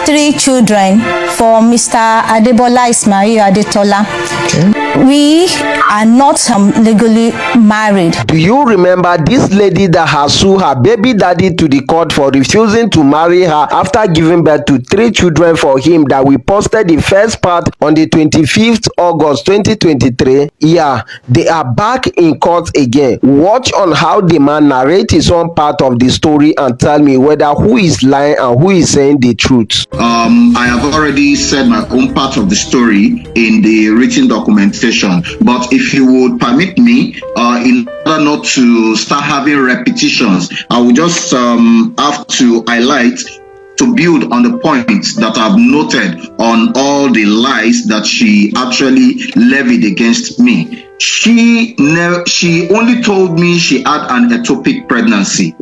3 children for Mr. Adebola Ismail Adetola. Okay. We are not legally married. Do you remember this lady that has sued her baby daddy to the court for refusing to marry her after giving birth to 3 children for him, that we posted the first part on the 25th August 2023? Yeah, they are back in court again. Watch on how the man narrates his own part of the story and tell me whether who is lying and who is saying the truth. I have already said my own part of the story in the written documentation, but if you would permit me, in order not to start having repetitions, I will just have to highlight, to build on the points that I've noted on all the lies that she actually levied against me. She only told me she had an ectopic pregnancy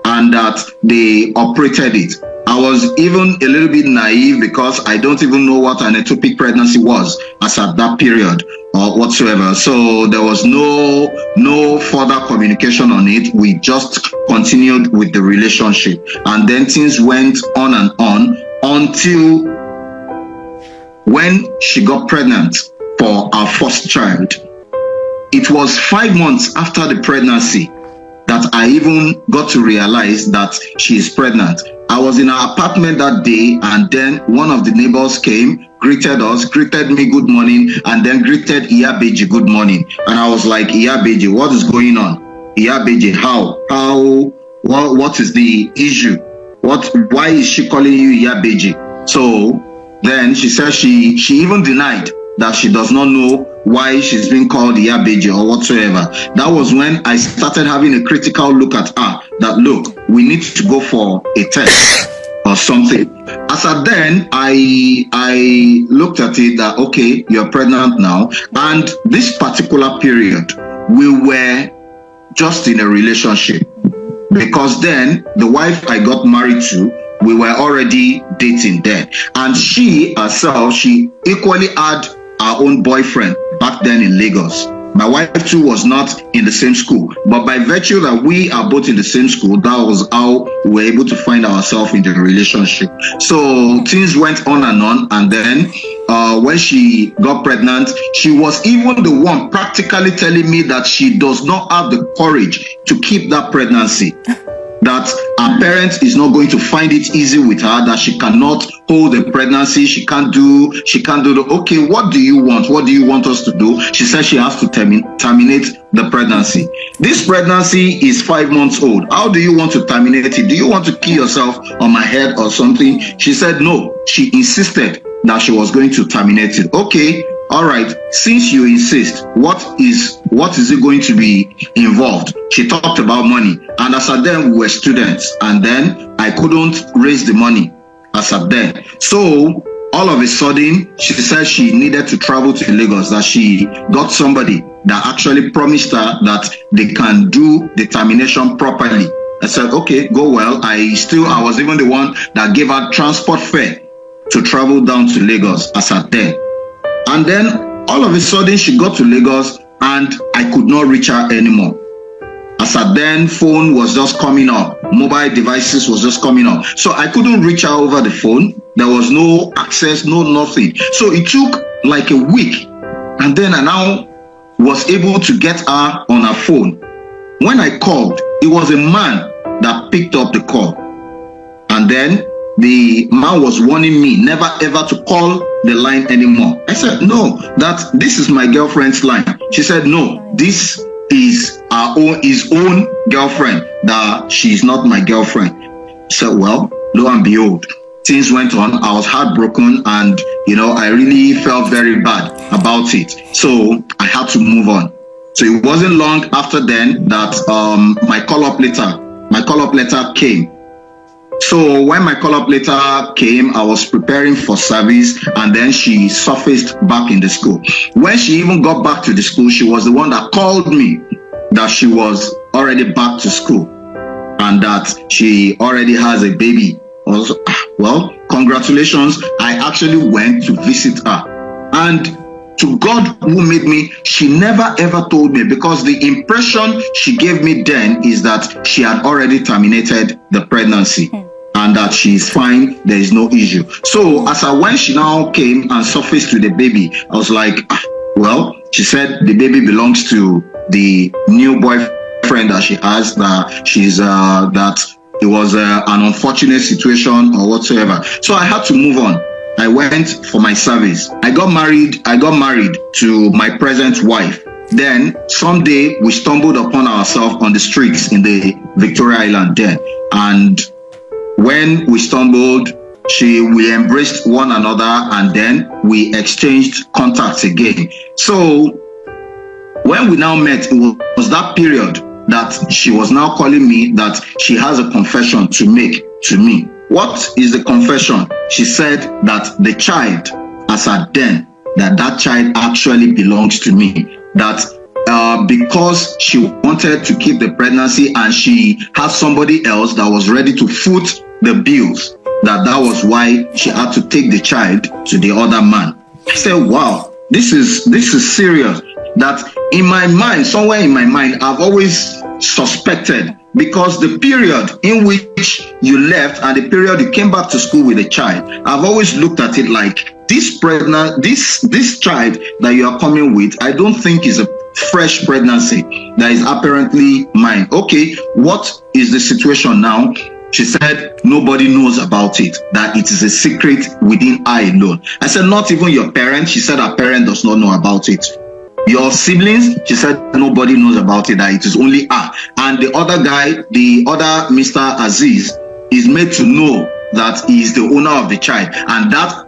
and that they operated it. I was even a little bit naive because I don't even know what an ectopic pregnancy was as at that period or whatsoever. So there was no further communication on it. We just continued with the relationship, and then things went on and on until when she got pregnant for our first child. It was 5 months after the pregnancy that I even got to realize that she is pregnant. I was in our apartment that day, and then one of the neighbors came, greeted us, greeted me good morning, and then greeted Iyabeji good morning. And I was like, Iyabeji, what is going on? Iyabeji, what is the issue? Why is she calling you Iyabeji? So then she said she even denied that she does not know why she's being called Iyabeji or whatsoever. That was when I started having a critical look at her, that look, we need to go for a test or something. As at then, I looked at it that, okay, you're pregnant now. And this particular period, we were just in a relationship, because then the wife I got married to, we were already dating then. And she herself, she equally had her own boyfriend back then in Lagos. My wife too was not in the same school, but by virtue that we are both in the same school, that was how we were able to find ourselves in the relationship. So things went on, and then when she got pregnant, she was even the one practically telling me that she does not have the courage to keep that pregnancy, that her parents is not going to find it easy with her, that she cannot hold a pregnancy, she can't do okay, what do you want? What do you want us to do? She said she has to terminate the pregnancy. This pregnancy is 5 months old. How do you want to terminate it? Do you want to kill yourself on my head or something? She said no. She insisted that she was going to terminate it. Okay, all right, since you insist, what is it going to be involved? She talked about money, and as at then we were students, and then I couldn't raise the money as at then. So all of a sudden, she said she needed to travel to Lagos, that she got somebody that actually promised her that they can do the termination properly. I said, okay, go well. I was even the one that gave her transport fare to travel down to Lagos as at then. And then all of a sudden she got to Lagos and I could not reach her anymore. As at then, phone was just coming up, mobile devices was just coming up. So I couldn't reach her over the phone. There was no access, no nothing. So it took like a week. And then I now was able to get her on her phone. When I called, it was a man that picked up the call. And then the man was warning me never ever to call the line anymore. I said, no, this is my girlfriend's line. She said, no, this is his own girlfriend, that she's not my girlfriend. I said, well, lo and behold, things went on. I was heartbroken, and I really felt very bad about it. So I had to move on. So it wasn't long after then that my call-up letter came. So when my call-up letter came, I was preparing for service, and then she surfaced back in the school. When she even got back to the school, she was the one that called me that she was already back to school and that she already has a baby. Also, well, congratulations. I actually went to visit her, and to God who made me, she never ever told me, because the impression she gave me then is that she had already terminated the pregnancy. and that she's fine, there is no issue. So when she now came and surfaced with the baby, I was like, well, she said the baby belongs to the new boyfriend that she has, that it was an unfortunate situation or whatsoever. So I had to move on. I went for my service. I got married to my present wife. Then someday we stumbled upon ourselves on the streets in the Victoria Island then. And when we stumbled, we embraced one another, and then we exchanged contacts again. So when we now met, it was that period that she was now calling me that she has a confession to make to me. What is the confession? She said that the child, as at then, that child actually belongs to me. That because she wanted to keep the pregnancy and she had somebody else that was ready to foot the bills, that was why she had to take the child to the other man. I said, wow, this is serious. That in my mind, somewhere in my mind, I've always suspected, because the period in which you left and the period you came back to school with the child, I've always looked at it like this child that you are coming with, I don't think is a fresh pregnancy that is apparently mine. Okay, what is the situation now? She said nobody knows about it, that it is a secret within I alone. I said, not even your parents? She said her parent does not know about it. Your siblings? She said nobody knows about it, that it is only her. And the other guy, the other Mr. Aziz, is made to know that he is the owner of the child, and that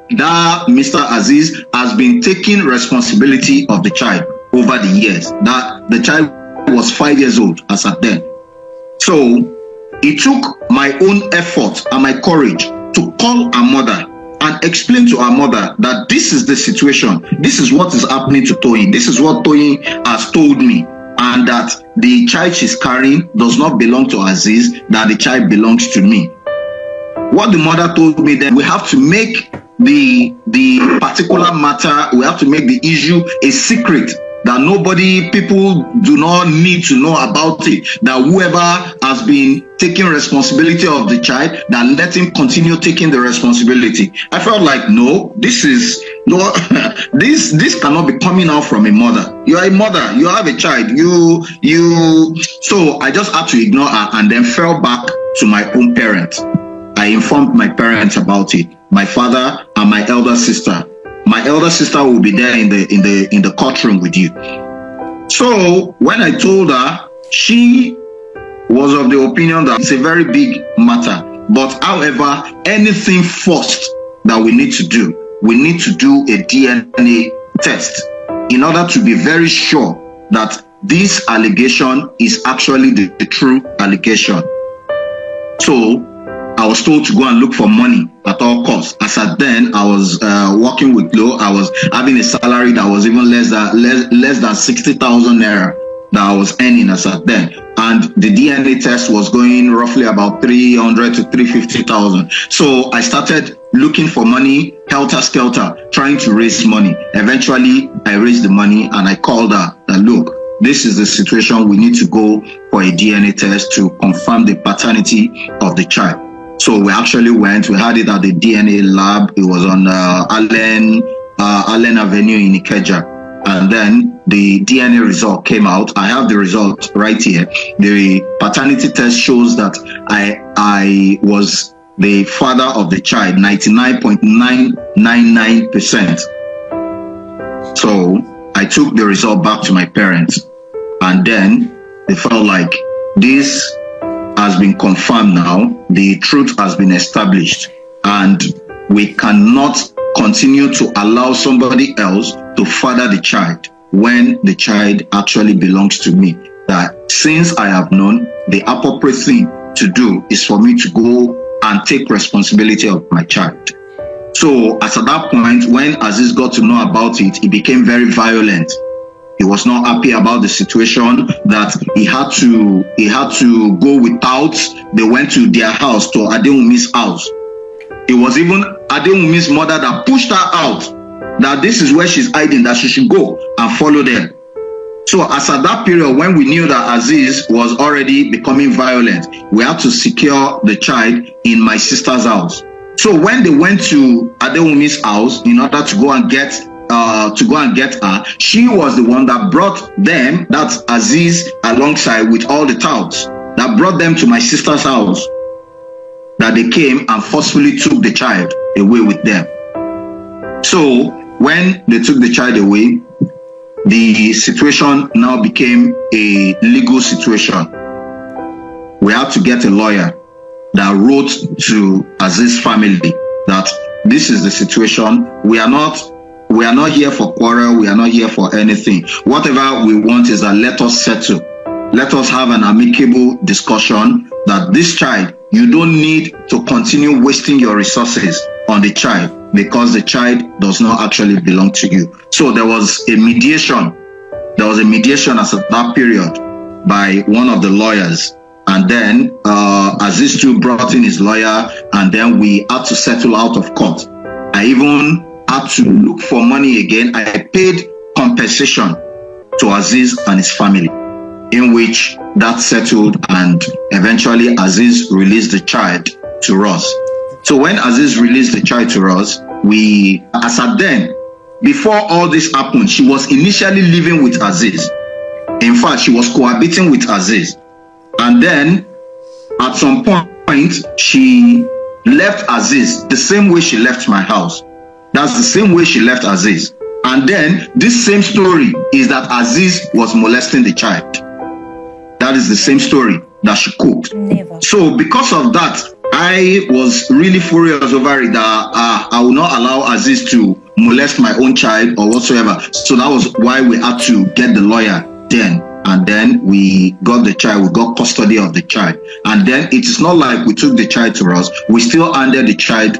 Mr. Aziz has been taking responsibility of the child over the years. That the child was 5 years old as at then. So it took my own effort and my courage to call her mother and explain to her mother that this is the situation, this is what is happening to Toyin, this is what Toyin has told me, and that the child she's carrying does not belong to Aziz, that the child belongs to me. What the mother told me then, we have to make the particular matter, we have to make the issue a secret, that people do not need to know about it, that whoever has been taking responsibility of the child, that let him continue taking the responsibility. I felt like, no, this cannot be coming out from a mother. You are a mother, you have a child, so I just had to ignore her and then fell back to my own parents. I informed my parents about it, my father and my elder sister. My elder sister will be there in the courtroom with you. So when I told her, she was of the opinion that it's a very big matter. But however, anything first that we need to do a DNA test in order to be very sure that this allegation is actually the true allegation. So I was told to go and look for money at all costs. As at then, I was working with Glo. I was having a salary that was even less than 60,000 naira that I was earning as at then. And the DNA test was going roughly about 300 to 350,000. So I started looking for money, helter-skelter, trying to raise money. Eventually, I raised the money and I called her that, look, this is the situation. We need to go for a DNA test to confirm the paternity of the child. So we actually went, we had it at the DNA lab. It was on Allen Avenue in Ikeja. And then the DNA result came out. I have the result right here. The paternity test shows that I was the father of the child, 99.999%. So I took the result back to my parents. And then they felt like this has been confirmed now, the truth has been established, and we cannot continue to allow somebody else to father the child when the child actually belongs to me. That since I have known, the appropriate thing to do is for me to go and take responsibility of my child. So at that point, when Aziz got to know about it, he became very violent. He was not happy about the situation, that he had to go without. They went to their house, to Adewumi's house. It was even Adewumi's mother that pushed her out, that this is where she's hiding, that she should go and follow them. So as at that period, when we knew that Aziz was already becoming violent, we had to secure the child in my sister's house. So when they went to Adewumi's house in order to go and get her, she was the one that brought them, that's Aziz, alongside with all the touts, that brought them to my sister's house, that they came and forcefully took the child away with them. So when they took the child away, the situation now became a legal situation. We had to get a lawyer that wrote to Aziz's family that this is the situation. We are not here for quarrel. We are not here for anything. Whatever we want is that let us settle. Let us have an amicable discussion that this child, you don't need to continue wasting your resources on the child because the child does not actually belong to you. So there was a mediation. There was a mediation as at that period by one of the lawyers. And then Aziz too brought in his lawyer, and then we had to settle out of court. I even had to look for money again. I paid compensation to Aziz and his family, in which that settled, and eventually Aziz released the child to us. So when Aziz released the child to us, we, as at then, before all this happened, she was initially living with Aziz. In fact, she was cohabiting with Aziz. And then, at some point, she left Aziz the same way she left my house. That's the same way she left Aziz. And then, this same story is that Aziz was molesting the child. That is the same story that she cooked. Never. So because of that, I was really furious over it that I will not allow Aziz to molest my own child or whatsoever. So that was why we had to get the lawyer then. And then we got the child, we got custody of the child. And then it is not like we took the child to us, we still handed the child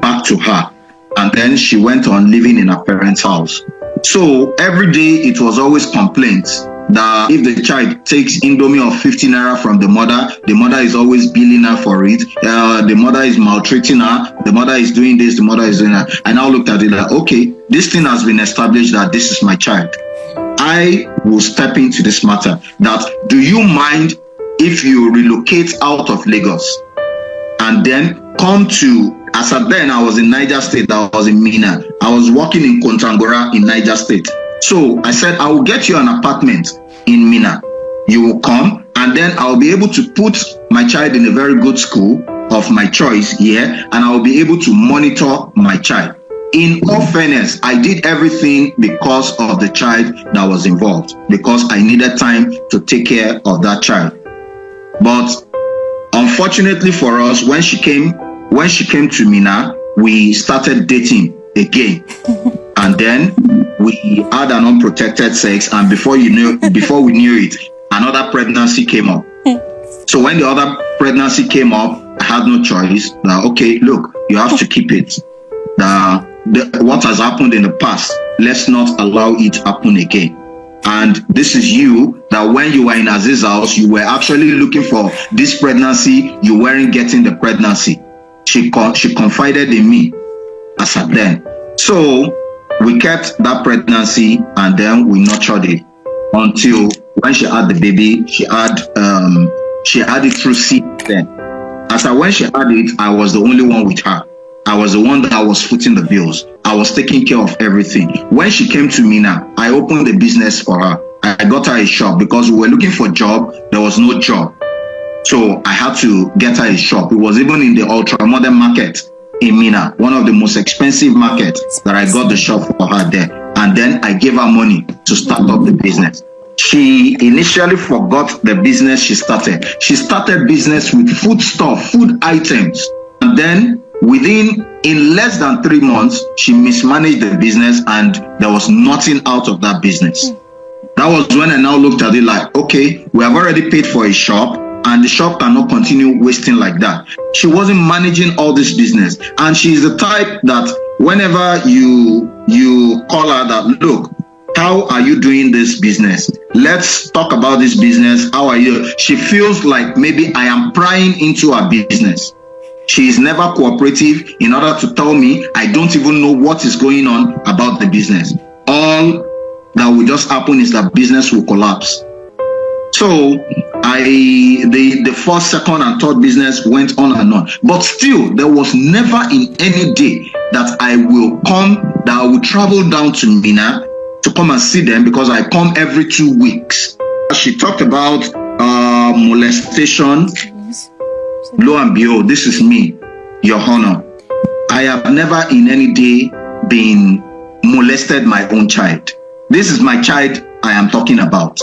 back to her. And then she went on living in her parents' house. So every day it was always complaints that if the child takes Indomie of 50 naira from the mother is always billing her for it. The mother is maltreating her. The mother is doing this, the mother is doing that. I now looked at it like, okay, this thing has been established that this is my child. I will step into this matter that, do you mind if you relocate out of Lagos and then come to, as at then I was in Niger State, I was in Minna. I was working in Kontangora in Niger State. So I said, I will get you an apartment in Minna. You will come, and then I'll be able to put my child in a very good school of my choice here, and I will be able to monitor my child. In all fairness, I did everything because of the child that was involved, because I needed time to take care of that child. But unfortunately for us, when she came to Minna, we started dating again. And then we had an unprotected sex, and before we knew it, another pregnancy came up. So when the other pregnancy came up, I had no choice. Okay, look, you have to keep it. What has happened in the past, let's not allow it to happen again. And this is you, that when you were in Aziz's house, you were actually looking for this pregnancy, you weren't getting the pregnancy. She confided in me as at then. So we kept that pregnancy, and then we nurtured it until when she had the baby, she had it through C-section. When she had it, I was the only one with her. I was the one that was footing the bills. I was taking care of everything. When she came to Minna, I opened the business for her. I got her a shop because we were looking for a job. There was no job. So I had to get her a shop. It was even in the ultra-modern market in Minna, one of the most expensive markets, that I got the shop for her there. And then I gave her money to start up the business. She initially forgot the business she started. She started business with food items. And then in less than 3 months, she mismanaged the business, and there was nothing out of that business. That was when I now looked at it like, okay, we have already paid for a shop, and the shop cannot continue wasting like that. She wasn't managing all this business, and she's the type that whenever you call her that, look, how are you doing this business? Let's talk about this business. How are you? She feels like maybe I am prying into her business. She is never cooperative in order to tell me I don't even know what is going on about the business. All that will just happen is that business will collapse. So the first, second, and third business went on and on. But still, there was never in any day that I will travel down to Minna to come and see them, because I come every 2 weeks. She talked about molestation. Lo and behold, this is me, Your Honor. I have never in any day been molested my own child. This is my child I am talking about.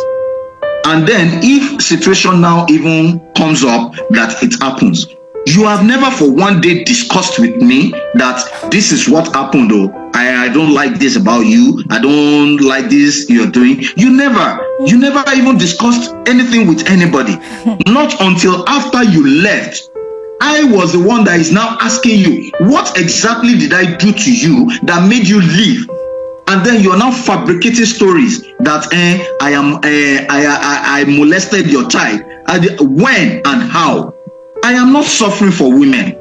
And then if situation now even comes up that it happens, you have never for one day discussed with me that this is what happened, though. I don't like this about you. I don't like this you're doing. You never even discussed anything with anybody. Not until after you left. I was the one that is now asking you, what exactly did I do to you that made you leave? And then you're now fabricating stories that I molested your child. When and how? I am not suffering for women.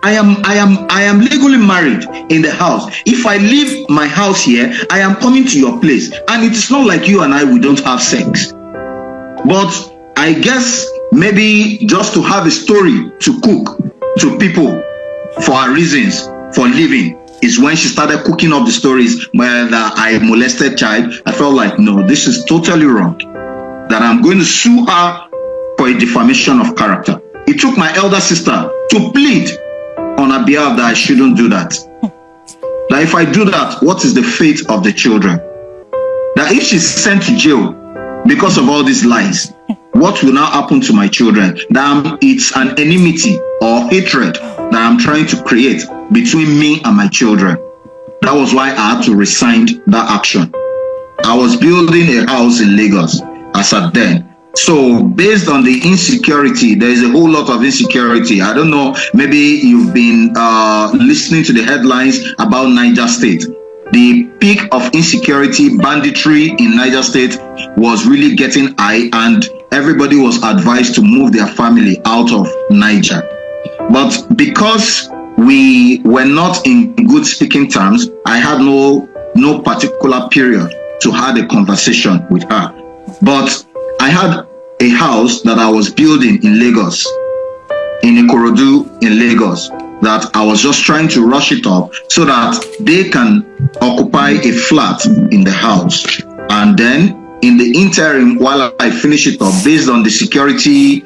I am legally married in the house. If I leave my house here, I am coming to your place. And it is not like you and I, we don't have sex. But I guess maybe just to have a story to cook to people for her reasons for living is when she started cooking up the stories where I molested child. I felt like, no, this is totally wrong. That I'm going to sue her for a defamation of character. It took my elder sister to plead on her behalf that I shouldn't do that. That if I do that, what is the fate of the children? That if she's sent to jail because of all these lies, what will now happen to my children? That it's an enmity or hatred that I'm trying to create between me and my children. That was why I had to resign that action. I was building a house in Lagos as at then. So based on the insecurity, there is a whole lot of insecurity. I don't know, maybe you've been listening to the headlines about Niger State. The peak of insecurity, banditry in Niger State was really getting high, and everybody was advised to move their family out of Niger. But because we were not in good speaking terms, I had no particular period to have a conversation with her. But I had a house that I was building in Lagos, in Ikorodu in Lagos, that I was just trying to rush it up so that they can occupy a flat in the house. And then in the interim, while I finish it up, based on the security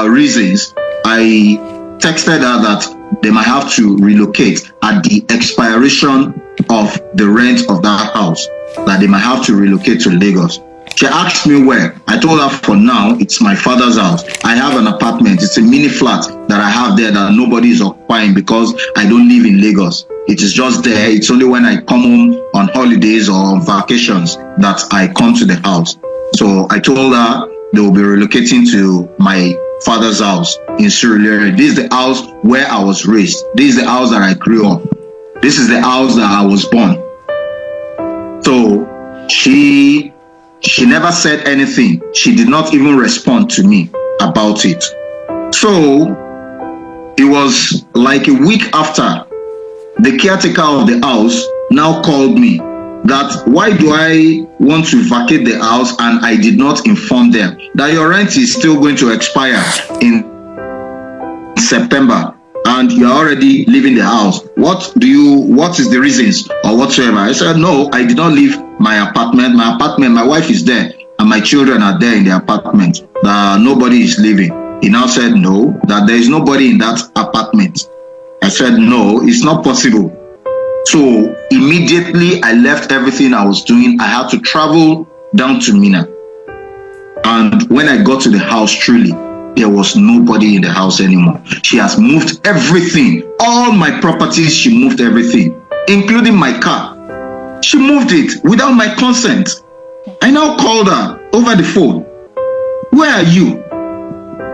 reasons, I texted her that they might have to relocate at the expiration of the rent of that house, that they might have to relocate to Lagos. She asked me where. I told her for now, it's my father's house. I have an apartment. It's a mini flat that I have there that nobody is occupying because I don't live in Lagos. It is just there. It's only when I come home on holidays or on vacations that I come to the house. So I told her they will be relocating to my father's house in Surulere. This is the house where I was raised. This is the house that I grew up. This is the house that I was born. So she never said anything. She did not even respond to me about it. So it was like a week after, the caretaker of the house now called me that why do I want to vacate the house and I did not inform them that your rent is still going to expire in September and you're already leaving the house. What is the reasons or whatsoever? I said, no, I did not leave my apartment. My wife is there and my children are there in the apartment. Nobody is living. He now said, no, that there is nobody in that apartment. I said, no, it's not possible. So immediately I left everything I was doing. I had to travel down to Minna. And when I got to the house, truly, there was nobody in the house anymore. She has moved everything. All my properties, she moved everything, including my car. She moved it without my consent. I now called her over the phone. Where are you?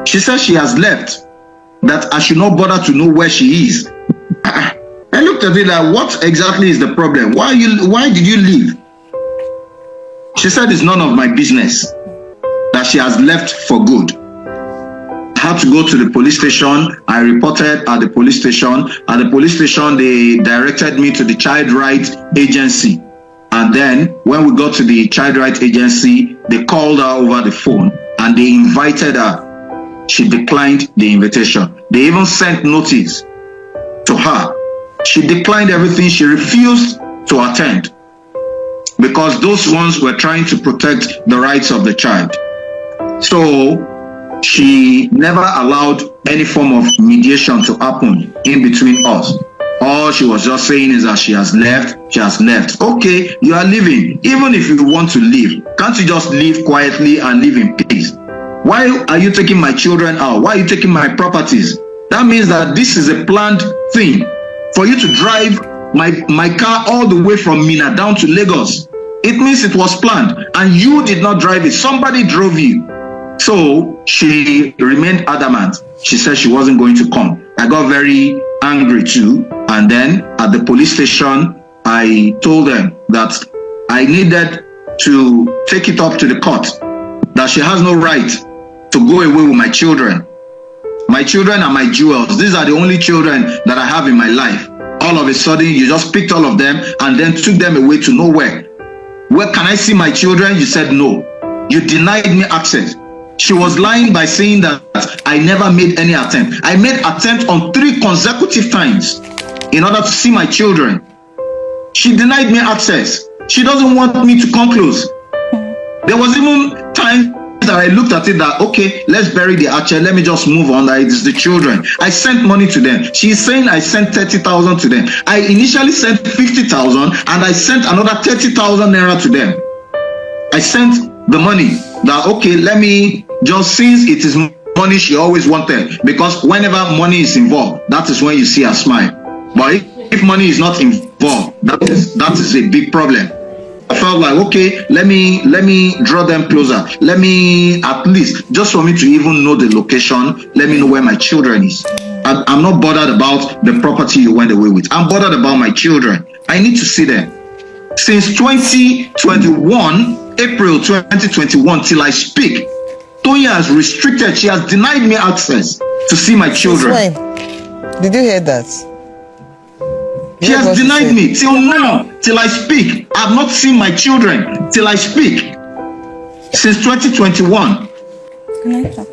She said she has left, that I should not bother to know where she is. I looked at it like, what exactly is the problem? Why did you leave? She said it's none of my business, that she has left for good. I had to go to the police station. I reported at the police station. At the police station, they directed me to the Child Rights Agency. And then when we got to the child rights agency, they called her over the phone and they invited her. She declined the invitation. They even sent notice to her. She declined everything. She refused to attend because those ones were trying to protect the rights of the child. So she never allowed any form of mediation to happen in between us. All she was just saying is that she has left. Okay, you are leaving. Even if you want to leave, can't you just leave quietly and live in peace? Why are you taking my children out? Why are you taking my properties? That means that this is a planned thing for you to drive my car all the way from Minna down to Lagos. It means it was planned and you did not drive it. Somebody drove you. So she remained adamant. She said she wasn't going to come. I got very angry too. And then at the police station, I told them that I needed to take it up to the court, that she has no right to go away with my children. My children are my jewels. These are the only children that I have in my life. All of a sudden, you just picked all of them and then took them away to nowhere. Where can I see my children? You said no. You denied me access. She was lying by saying that I never made any attempt. I made attempt on 3 consecutive times in order to see my children. She denied me access. She doesn't want me to come close. There was even time that I looked at it that, okay, let's bury the archer. Let me just move on. That it is the children. I sent money to them. She's saying I sent 30,000 to them. I initially sent 50,000 and I sent another 30,000 naira to them. I sent the money that, okay, let me just, since it is money she always wanted, because whenever money is involved, that is when you see her smile. But if money is not involved, that is a big problem. I felt like, okay, let me draw them closer. Let me, at least, just for me to even know the location, let me know where my children is. I'm not bothered about the property you went away with. I'm bothered about my children. I need to see them. Since 2021, April 2021, till I speak, Tonya has restricted, she has denied me access to see my children. When? Did you hear that? She has denied me till now, till I speak. I have not seen my children till I speak. Since 2021.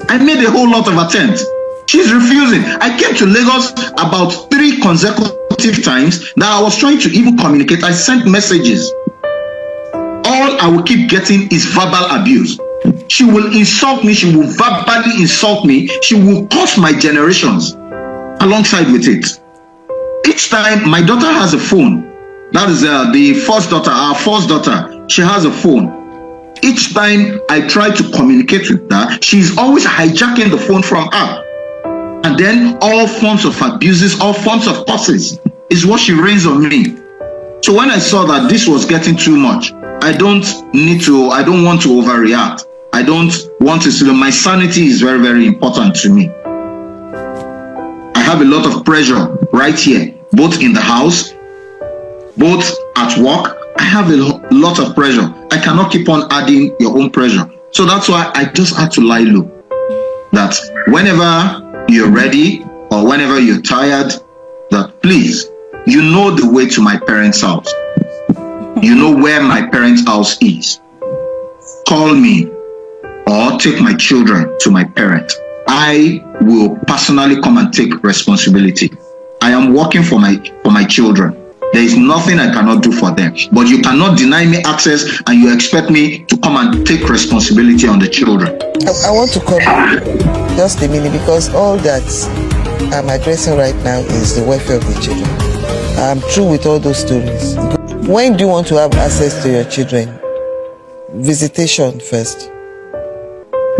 I made a whole lot of attempts. She's refusing. I came to Lagos about 3 consecutive times that I was trying to even communicate. I sent messages. All I will keep getting is verbal abuse. She will insult me. She will verbally insult me. She will curse my generations alongside with it. Each time my daughter has a phone, that is the first daughter, our first daughter, she has a phone. Each time I try to communicate with her, she's always hijacking the phone from her. And then all forms of abuses, all forms of curses is what she rains on me. So when I saw that this was getting too much, I don't want to overreact. I don't want to, my sanity is very, very important to me. I have a lot of pressure right here, both in the house, both at work. I have a lot of pressure. I cannot keep on adding your own pressure. So that's why I just had to lie low. That whenever you're ready or whenever you're tired, that please, you know the way to my parents' house. You know where my parents' house is. Call me or take my children to my parents. I will personally come and take responsibility. I am working for my children. There is nothing I cannot do for them. But you cannot deny me access and you expect me to come and take responsibility on the children. I want to come just a minute, because all that I'm addressing right now is the welfare of the children. I'm through with all those stories. When do you want to have access to your children? Visitation first.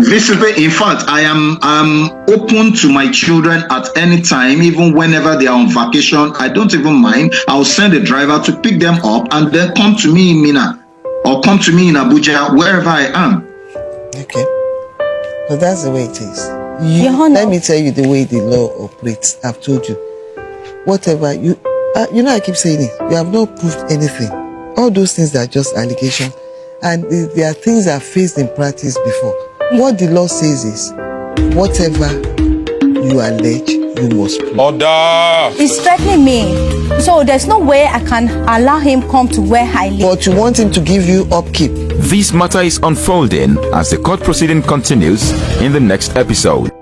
In fact, I am open to my children at any time, even whenever they are on vacation. I don't even mind. I'll send a driver to pick them up and then come to me in Minna or come to me in Abuja, wherever I am. Okay. But that's the way it is. Let me tell you the way the law operates. I've told you. Whatever you know, I keep saying it. You have not proved anything. All those things are just allegations, and there are things I've faced in practice before. What the law says is, whatever you allege, you must prove. Order! He's threatening me. So there's no way I can allow him come to where I live. But you want him to give you upkeep. This matter is unfolding as the court proceeding continues in the next episode.